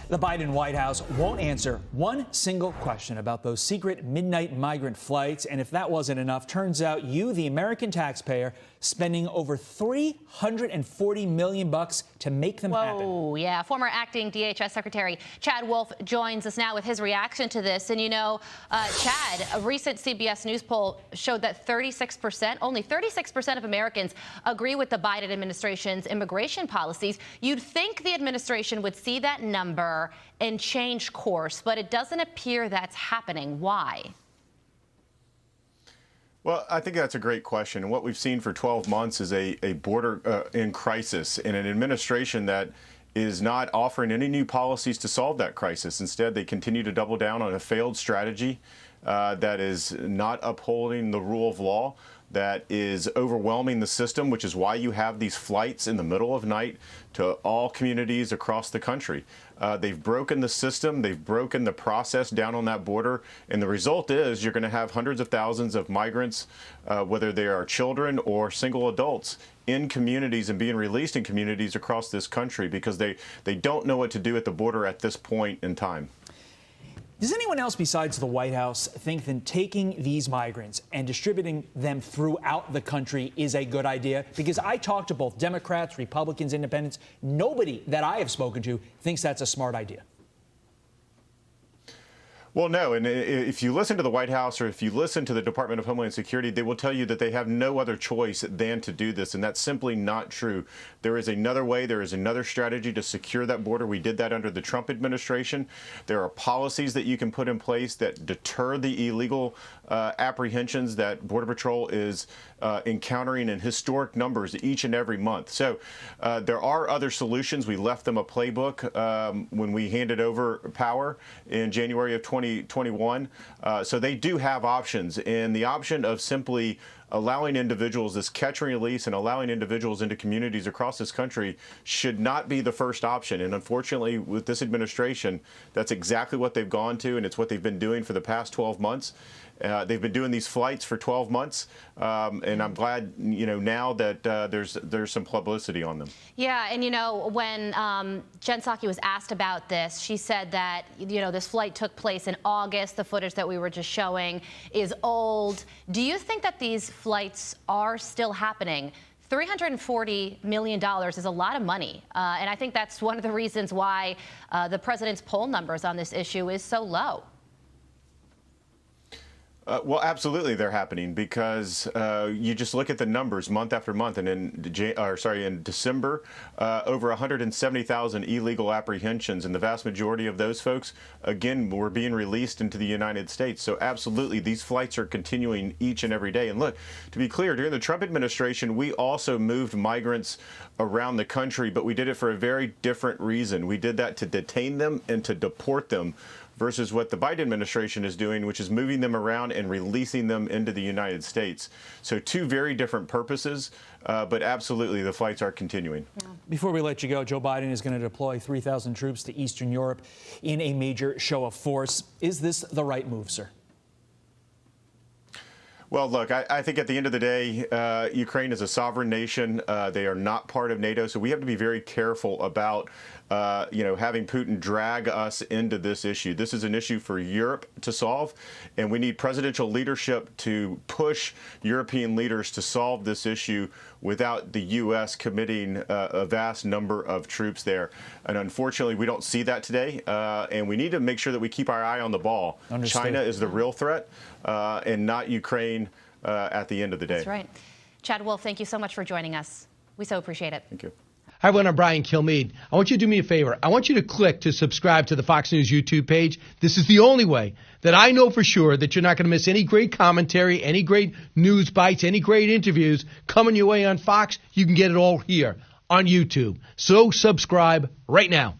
The Biden White House won't answer one single question about those secret midnight migrant flights. And if that wasn't enough, turns out you, the American taxpayer, spending over $340 million to make them happen. Whoa, yeah. Former acting DHS Secretary Chad Wolf joins us now with his reaction to this. And, you know, Chad, a recent CBS News poll showed that only 36% of Americans agree with the Biden administration's immigration policies. You'd think the administration would see that number and change course, but it doesn't appear that's happening. Why? Well, I think that's a great question. And what we've seen for 12 months is a border in crisis and an administration that is not offering any new policies to solve that crisis. Instead, they continue to double down on a failed strategy that is not upholding the rule of law, that is overwhelming the system, which is why you have these flights in the middle of night to all communities across the country. They've broken the system. They've broken the process down on that border. And the result is you're going to have hundreds of thousands of migrants, whether they are children or single adults, in communities and being released in communities across this country because they don't know what to do at the border at this point in time. Does anyone else besides the White House think that taking these migrants and distributing them throughout the country is a good idea? Because I talked to both Democrats, Republicans, Independents. Nobody that I have spoken to thinks that's a smart idea. Well, no. And if you listen to the White House or if you listen to the Department of Homeland Security, they will tell you that they have no other choice than to do this. And that's simply not true. There is another way. There is another strategy to secure that border. We did that under the Trump administration. There are policies that you can put in place that deter the illegal apprehensions that Border Patrol is encountering in historic numbers each and every month. So there are other solutions. We left them a playbook when we handed over power in January of 2021. So they do have options. And the option of simply allowing individuals, this catch and release and allowing individuals into communities across this country should not be the first option. And unfortunately, with this administration, that's exactly what they've gone to, and it's what they've been doing for the past 12 months. They've been doing these flights for 12 months, and I'm glad, you know, now that there's some publicity on them. Yeah, and you know, when Jen Psaki was asked about this, she said that, you know, this flight took place in August. The footage that we were just showing is old. Do you think that these flights are still happening? $340 million is a lot of money, and I think that's one of the reasons why the president's poll numbers on this issue is so low. Well, absolutely, they're happening because you just look at the numbers month after month, and in December, over 170,000 illegal apprehensions, and the vast majority of those folks, again, were being released into the United States. So absolutely, these flights are continuing each and every day. And look, to be clear, during the Trump administration, we also moved migrants around the country, but we did it for a very different reason. We did that to detain them and to deport them, versus what the Biden administration is doing, which is moving them around and releasing them into the United States. So two very different purposes, but absolutely the flights are continuing. Before we let you go, Joe Biden is going to deploy 3,000 troops to Eastern Europe in a major show of force. Is this the right move, sir? Well, look, I think at the end of the day, Ukraine is a sovereign nation. They are not part of NATO, so we have to be very careful about having Putin drag us into this issue. This is an issue for Europe to solve, and we need presidential leadership to push European leaders to solve this issue without the U.S. committing a vast number of troops there. And unfortunately, we don't see that today, and we need to make sure that we keep our eye on the ball. Understood. China is the real threat, and not Ukraine at the end of the day. That's right. Chad Wolf, thank you so much for joining us. We so appreciate it. Thank you. Hi, everyone. I'm Brian Kilmeade. I want you to do me a favor. I want you to click to subscribe to the Fox News YouTube page. This is the only way that I know for sure that you're not going to miss any great commentary, any great news bites, any great interviews coming your way on Fox. You can get it all here on YouTube. So subscribe right now.